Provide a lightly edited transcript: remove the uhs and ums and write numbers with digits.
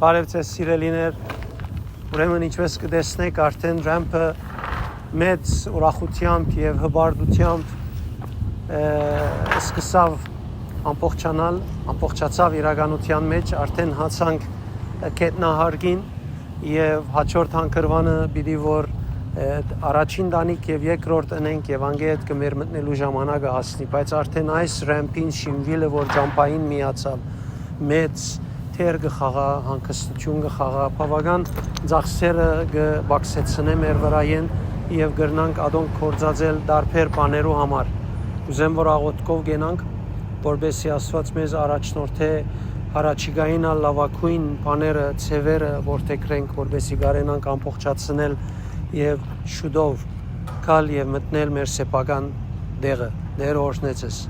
Բարև ձեզ սիրելիներ, ուրեմն ինչպես կտեսնեք արդեն ռամպը մեծ ուրախությամբ և հբարդությամբ սկսավ ամբողջացավ իրականության մեջ, արդեն հասանք կետնահարգին և հաջորդ հանգրվանը պիտի որ առաջին տանիք և երկրորդ ընենք և անգետ կմեր մտնելու ժամանակը հասնի, բայց արդեն այս ռամպին շինվիլը, որ ճամպային միացավ, մեծ թեր կխաղա, հանգստություն կխաղա, բավական ծախսերը կբարձրացնե մեր վրայեն և կրնանք ադոնք գործածել տարբեր բաներու համար։ Ուզեմ որ աղոթքով գնանք, որպեսզի Աստված մեզ առաջնորդե առաջիկային լավագույն բաները, ցևերը որդեգրենք, որպեսզի կարենանք ամբողջացնել և շուտով գալ և մտնել մեր սեփական տեղը։ Տերը օրհնե ձեզ։